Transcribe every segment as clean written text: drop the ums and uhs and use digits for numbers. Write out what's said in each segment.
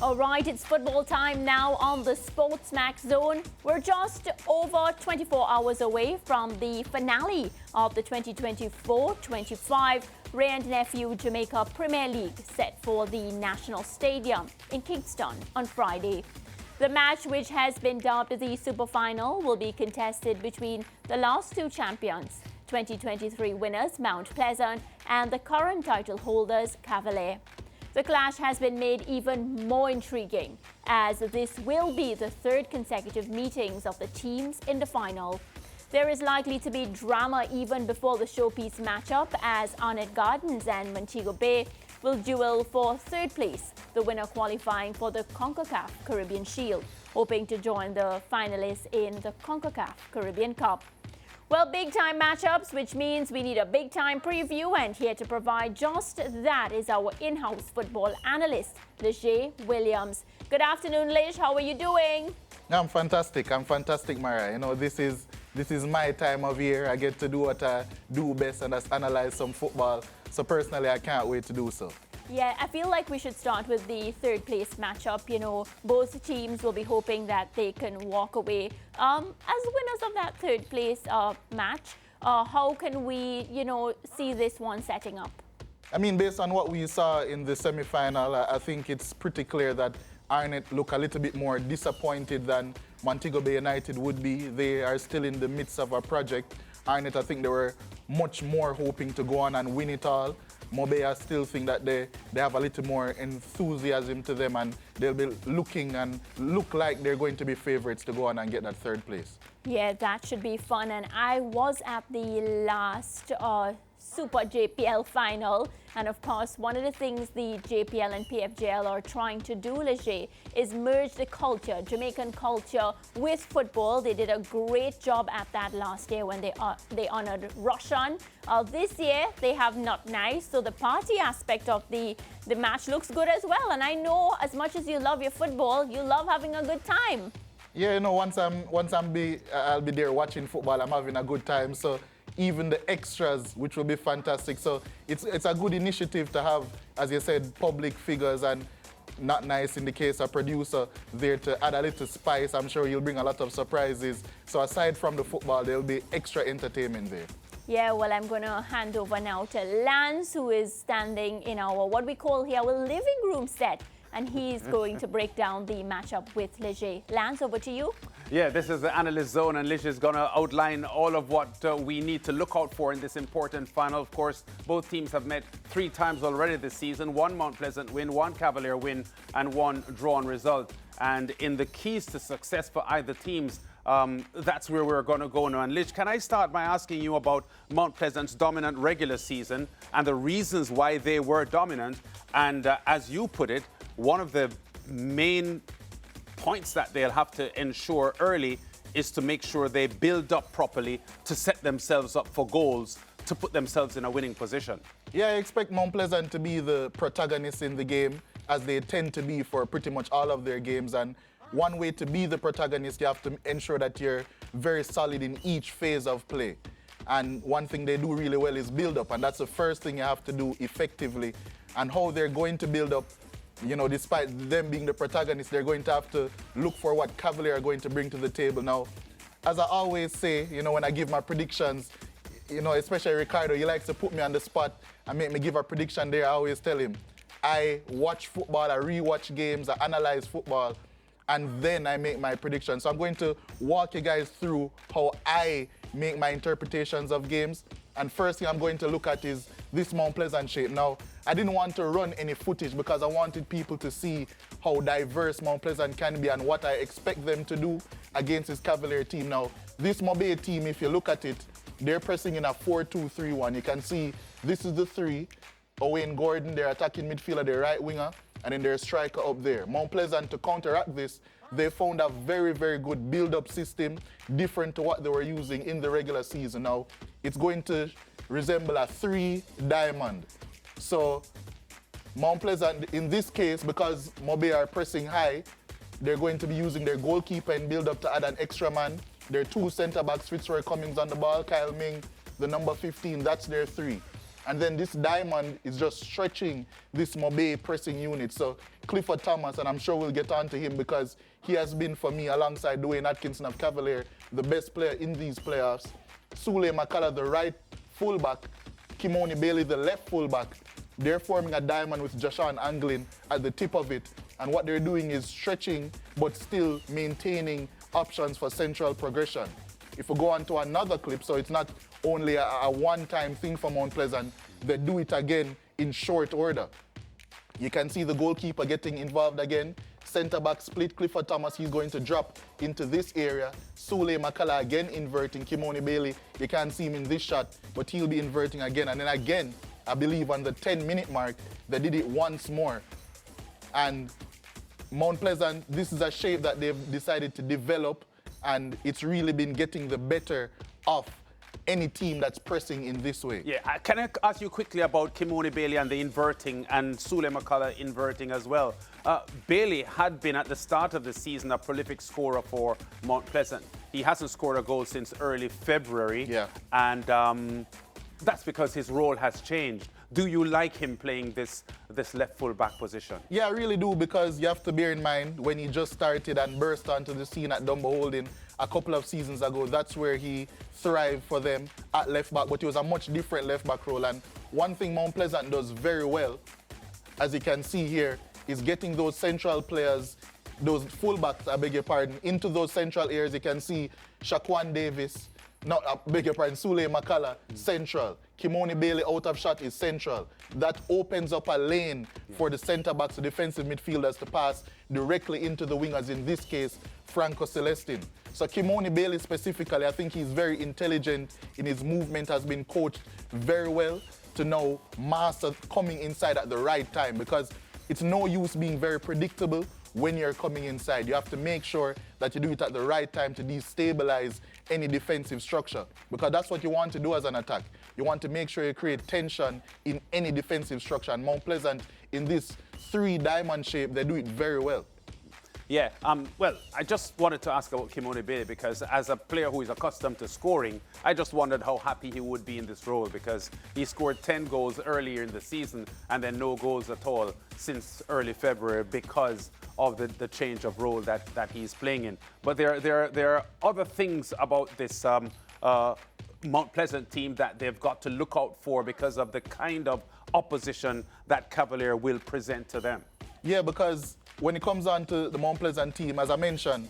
All right, it's football time now on the SportsMax zone. We're just over 24 hours away from the finale of the 2024-25 Ray and Nephew Jamaica Premier League set for the National Stadium in Kingston on Friday. The match, which has been dubbed the Super Final, will be contested between the last two champions, 2023 winners Mount Pleasant and the current title holders Cavalier. The clash has been made even more intriguing, as this will be the third consecutive meetings of the teams in the final. There is likely to be drama even before the showpiece matchup, as Arnett Gardens and Montego Bay will duel for third place, the winner qualifying for the CONCACAF Caribbean Shield, hoping to join the finalists in the CONCACAF Caribbean Cup. Well, big-time matchups, which means we need a big-time preview, and here to provide just that is our in-house football analyst, Leger Williams. Good afternoon, Lish. How are you doing? I'm fantastic, Mara. You know, this is my time of year. I get to do what I do best, and that's analyze some football. So personally, I can't wait to do so. Yeah, I feel like we should start with the third place matchup. You know, both teams will be hoping that they can walk away as winners of that third place match. How can we, see this one setting up? I mean, based on what we saw in the semi-final, I think it's pretty clear that Arnett look a little bit more disappointed than Montego Bay United would be. They are still in the midst of a project. Arnett, I think they were much more hoping to go on and win it all. Mobe, I still think that they have a little more enthusiasm to them, and they'll be looking and look like they're going to be favorites to go on and get that third place. Yeah, that should be fun. And I was at the last Super JPL final, and of course one of the things the JPL and PFJL are trying to do, Leger, is merge the culture, Jamaican culture, with football. They did a great job at that last year when they honored Russian. This year they have Not Nice, so the party aspect of the match looks good as well. And I know as much as you love your football, you love having a good time. Yeah, you know, I'll be there watching football, I'm having a good time. So even the extras, which will be fantastic. So it's a good initiative to have, as you said, public figures and Not Nice in the case of producer there to add a little spice. I'm sure you'll bring a lot of surprises. So aside from the football, there'll be extra entertainment there. Yeah, well, I'm going to hand over now to Lance, who is standing in our, what we call here, our living room set. And he's going to break down the matchup with Leger. Lance, over to you. Yeah, this is the analyst zone, and Lish is going to outline all of what we need to look out for in this important final. Of course, both teams have met 3 times already this season. 1 Mount Pleasant win, 1 Cavalier win, and 1 drawn result. And in the keys to success for either teams, that's where we're going to go now. And Lish, can I start by asking you about Mount Pleasant's dominant regular season and the reasons why they were dominant? And as you put it, one of the main points that they'll have to ensure early is to make sure they build up properly to set themselves up for goals, to put themselves in a winning position. Yeah, I expect Mount Pleasant to be the protagonist in the game, as they tend to be for pretty much all of their games. And one way to be the protagonist, you have to ensure that you're very solid in each phase of play. And one thing they do really well is build up, and that's the first thing you have to do effectively. And how they're going to build up, you know, despite them being the protagonists, they're going to have to look for what Cavalier are going to bring to the table. Now, as I always say, you know, when I give my predictions, you know, especially Ricardo, he likes to put me on the spot and make me give a prediction there. I always tell him, I watch football, I rewatch games, I analyze football, and then I make my predictions. So I'm going to walk you guys through how I make my interpretations of games. And first thing I'm going to look at is this Mount Pleasant shape. Now, I didn't want to run any footage because I wanted people to see how diverse Mount Pleasant can be and what I expect them to do against this Cavalier team. Now, this Mobe team, if you look at it, they're pressing in a 4-2-3-1. You can see this is the 3. Owen Gordon, their attacking midfielder, their right winger, and then their striker up there. Mount Pleasant, to counteract this, they found a very, very good build-up system, different to what they were using in the regular season. Now, it's going to resemble a 3-diamond. So, Mount Pleasant, in this case, because Mobe are pressing high, they're going to be using their goalkeeper and build-up to add an extra man. Their 2 centre-backs, Fitzroy Cummings on the ball, Kyle Ming, the number 15, that's their 3. And then this diamond is just stretching this Mobe pressing unit. So Clifford Thomas, and I'm sure we'll get on to him because he has been, for me, alongside Dwayne Atkinson of Cavalier, the best player in these playoffs. Sule McCullough, the right fullback. Kimoni Bailey, the left fullback. They're forming a diamond with Joshan Anglin at the tip of it. And what they're doing is stretching, but still maintaining options for central progression. If we go on to another clip, so it's not only a one-time thing for Mount Pleasant, they do it again in short order. You can see the goalkeeper getting involved again. Centre-back split, Clifford Thomas, he's going to drop into this area. Sule McCullough again inverting. Kimoni Bailey, you can't see him in this shot, but he'll be inverting again. And then again, I believe on the 10-minute mark, they did it once more. And Mount Pleasant, this is a shape that they've decided to develop, and it's really been getting the better of any team that's pressing in this way. Yeah, can I ask you quickly about Kimoni Bailey and the inverting and Sule McCullough inverting as well? Bailey had been at the start of the season a prolific scorer for Mount Pleasant. He hasn't scored a goal since early February. Yeah. And that's because his role has changed. Do you like him playing this left full back position? Yeah, I really do, because you have to bear in mind when he just started and burst onto the scene at Dumbo Holding a couple of seasons ago, that's where he thrived for them at left back, but it was a much different left back role. And one thing Mount Pleasant does very well, as you can see here, is getting those central players, those fullbacks, I beg your pardon, into those central areas. You can see Shaquan Davis, not, I beg your pardon, Sule McCullough, central. Kimoni Bailey out of shot is central. That opens up a lane for the centre-backs, the defensive midfielders to pass directly into the wingers, in this case, Franco Celestin. So Kimoni Bailey specifically, I think he's very intelligent in his movement, has been coached very well to know master coming inside at the right time, because it's no use being very predictable when you're coming inside. You have to make sure that you do it at the right time to destabilize any defensive structure, because that's what you want to do as an attack. You want to make sure you create tension in any defensive structure, and Mount Pleasant, in this 3-diamond shape, they do it very well. Yeah, well, I just wanted to ask about Kimoni Bailey, because as a player who is accustomed to scoring, I just wondered how happy he would be in this role, because he scored 10 goals earlier in the season and then no goals at all since early February because of the change of role that he's playing in. But there are other things about this Mount Pleasant team that they've got to look out for because of the kind of opposition that Cavalier will present to them. Yeah, because when it comes on to the Mount Pleasant team, as I mentioned,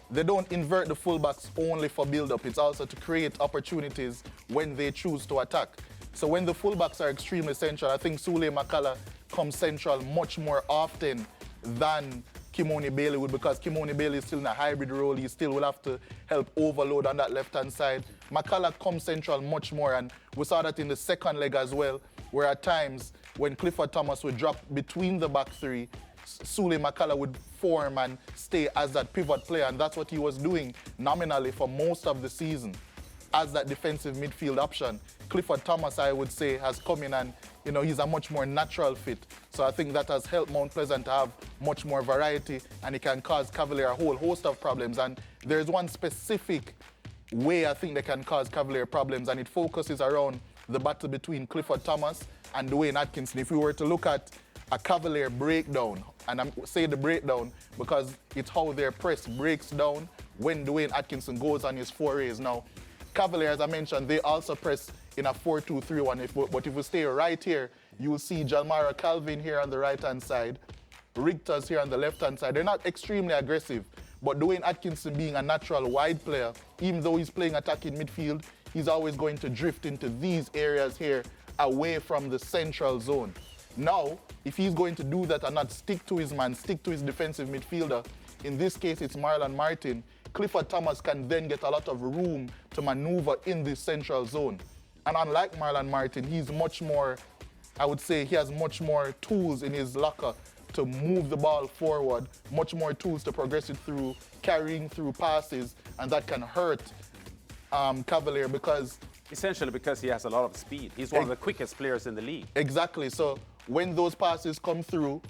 they don't invert the fullbacks only for build-up. It's also to create opportunities when they choose to attack. So when the fullbacks are extremely central, I think Sule McCullough comes central much more often than Kimoni Bailey would, because Kimoni Bailey is still in a hybrid role. He still will have to help overload on that left-hand side. McCullough comes central much more, and we saw that in the second leg as well, where at times when Clifford Thomas would drop between the back three, Sule McCullough would form and stay as that pivot player, and that's what he was doing nominally for most of the season as that defensive midfield option. Clifford Thomas, I would say, has come in and, you know, he's a much more natural fit. So I think that has helped Mount Pleasant to have much more variety, and it can cause Cavalier a whole host of problems. And there's one specific way I think they can cause Cavalier problems, and it focuses around the battle between Clifford Thomas and Dwayne Atkinson. If we were to look at a Cavalier breakdown, and I'm saying the breakdown because it's how their press breaks down when Dwayne Atkinson goes on his forays. Now, Cavalier, as I mentioned, they also press in a 4-2-3-1. But if we stay right here, you will see Jalmara Calvin here on the right-hand side, Richter's here on the left-hand side. They're not extremely aggressive, but Dwayne Atkinson, being a natural wide player, even though he's playing attacking midfield, he's always going to drift into these areas here away from the central zone. Now, if he's going to do that and not stick to his man, stick to his defensive midfielder, in this case it's Marlon Martin, Clifford Thomas can then get a lot of room to maneuver in this central zone. And unlike Marlon Martin, he's much more, I would say he has much more tools in his locker to move the ball forward, much more tools to progress it through, carrying through passes, and that can hurt Cavalier because... Essentially because he has a lot of speed. He's one of the quickest players in the league. Exactly. So when those passes come through,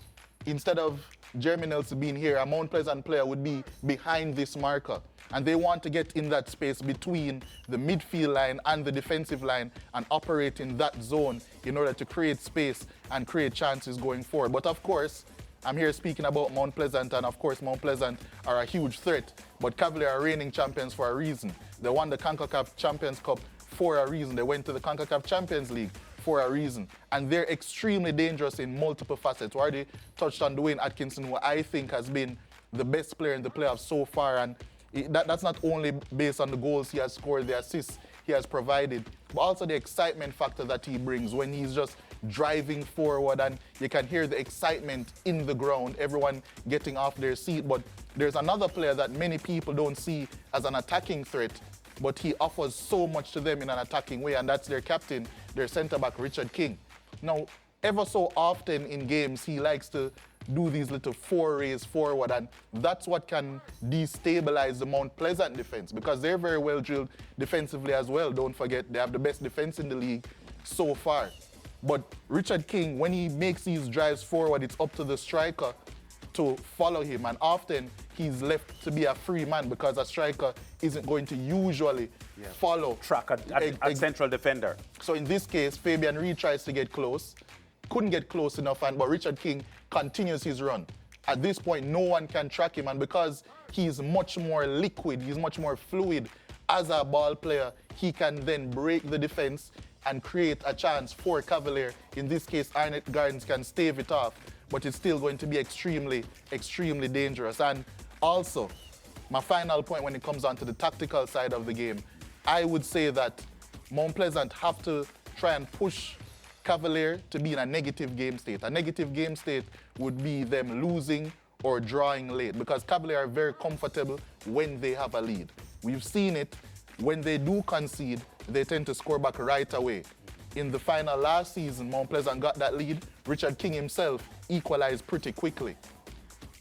instead of Jeremy Nelson being here, a Mount Pleasant player would be behind this marker. And they want to get in that space between the midfield line and the defensive line and operate in that zone in order to create space and create chances going forward. But of course, I'm here speaking about Mount Pleasant, and of course Mount Pleasant are a huge threat. But Cavalier are reigning champions for a reason. They won the CONCACAF Champions Cup for a reason. They went to the CONCACAF Champions League for a reason. And they're extremely dangerous in multiple facets. We already touched on Dwayne Atkinson, who I think has been the best player in the playoffs so far. And that's not only based on the goals he has scored, the assists he has provided, but also the excitement factor that he brings when he's just driving forward, and you can hear the excitement in the ground, everyone getting off their seat. But there's another player that many people don't see as an attacking threat, but he offers so much to them in an attacking way, and that's their captain, their centre-back, Richard King. Now, ever so often in games, he likes to do these little forays forward, and that's what can destabilize the Mount Pleasant defense, because they're very well drilled defensively as well. Don't forget, they have the best defense in the league so far. But Richard King, when he makes these drives forward, it's up to the striker to follow him, and often he's left to be a free man because a striker isn't going to usually follow. Track a central defender. So in this case, Fabian Reed tries to get close, couldn't get close enough, but Richard King continues his run. At this point, no one can track him, and because he's much more liquid, he's much more fluid as a ball player, he can then break the defense and create a chance for Cavalier. In this case, Arnett Gardens can stave it off, but it's still going to be extremely, extremely dangerous. And also, my final point when it comes on to the tactical side of the game, I would say that Mount Pleasant have to try and push Cavalier to be in a negative game state. A negative game state would be them losing or drawing late, because Cavalier are very comfortable when they have a lead. We've seen it. When they do concede, they tend to score back right away. In the final last season, Mount Pleasant got that lead. Richard King himself equalized pretty quickly.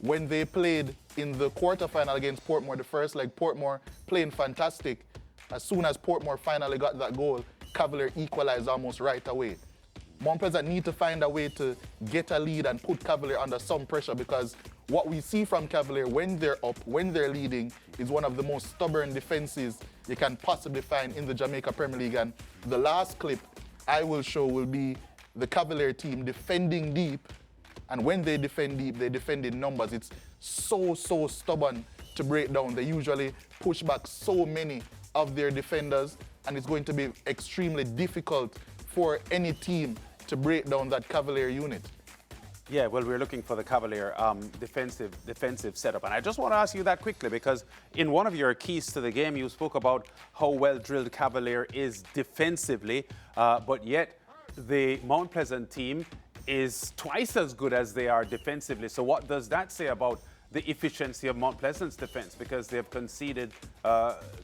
When they played in the quarterfinal against Portmore, the first leg, Portmore playing fantastic. As soon as Portmore finally got that goal, Cavalier equalized almost right away. Mount Pleasant need to find a way to get a lead and put Cavalier under some pressure, because what we see from Cavalier when they're up, when they're leading, is one of the most stubborn defenses you can possibly find in the Jamaica Premier League. And the last clip I will show will be the Cavalier team defending deep, and when they defend deep, they defend in numbers. It's so stubborn to break down. They usually push back so many of their defenders, and it's going to be extremely difficult for any team to break down that Cavalier unit. Yeah, well, we're looking for the Cavalier defensive setup. And I just want to ask you that quickly, because in one of your keys to the game, you spoke about how well drilled Cavalier is defensively, but yet the Mount Pleasant team is twice as good as they are defensively. So what does that say about the efficiency of Mount Pleasant's defense? Because they've conceded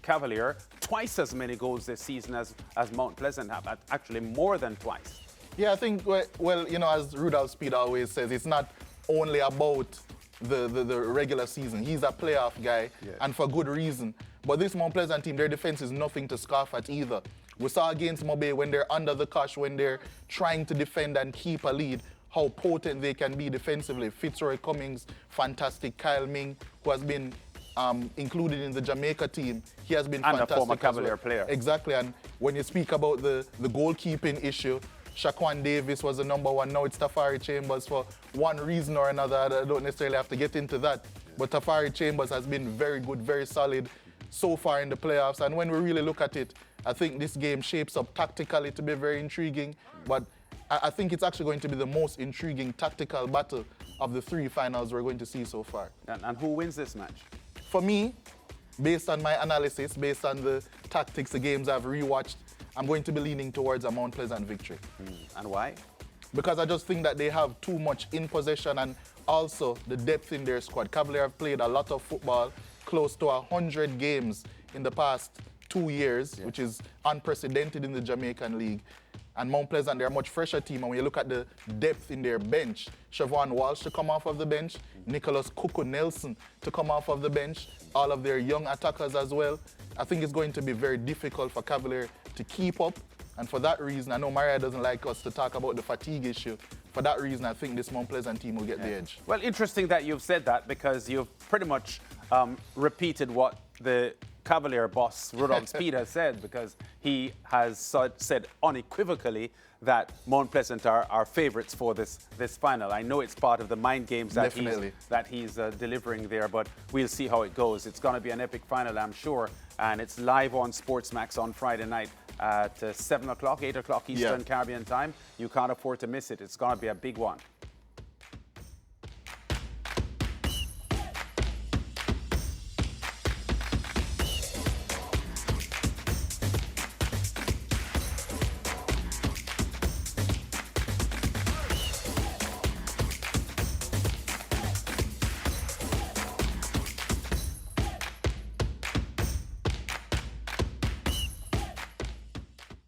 Cavalier twice as many goals this season as Mount Pleasant have, actually more than twice. Yeah, I think, well, you know, as Rudolph Speed always says, it's not only about the regular season. He's a playoff guy, and for good reason. But this Mount Pleasant team, their defense is nothing to scoff at either. We saw against Mobe when they're under the cosh, when they're trying to defend and keep a lead, how potent they can be defensively. Fitzroy Cummings, fantastic. Kyle Ming, who has been included in the Jamaica team, he has been fantastic. And a former Cavalier player. Exactly, and when you speak about the goalkeeping issue, Shaquan Davis was the number one. Now it's Tafari Chambers for one reason or another. I don't necessarily have to get into that. But Tafari Chambers has been very good, very solid so far in the playoffs. And when we really look at it, I think this game shapes up tactically to be very intriguing. But I think it's actually going to be the most intriguing tactical battle of the three finals we're going to see so far. And who wins this match? For me, based on my analysis, based on the tactics, the games I've rewatched, I'm going to be leaning towards a Mount Pleasant victory. And why? Because I just think that they have too much in possession, and also the depth in their squad. Cavalier have played a lot of football, close to 100 games in the past 2 years, which is unprecedented in the Jamaican League. And Mount Pleasant, they're a much fresher team. And when you look at the depth in their bench, Siobhan Walsh to come off of the bench, Nicholas Kuku Nelson to come off of the bench, all of their young attackers as well. I think it's going to be very difficult for Cavalier to keep up. And for that reason, I know Maria doesn't like us to talk about the fatigue issue. For that reason, I think this Mount Pleasant team will get the edge. Well, interesting that you've said that, because you've pretty much repeated what the Cavalier boss, Rudolph Speed, has said, because he has said unequivocally that Mount Pleasant are favourites for this final. I know it's part of the mind games that he's delivering there, but we'll see how it goes. It's going to be an epic final, I'm sure, and it's live on SportsMax on Friday night at 7 o'clock, 8 o'clock Eastern Caribbean time. You can't afford to miss it. It's going to be a big one.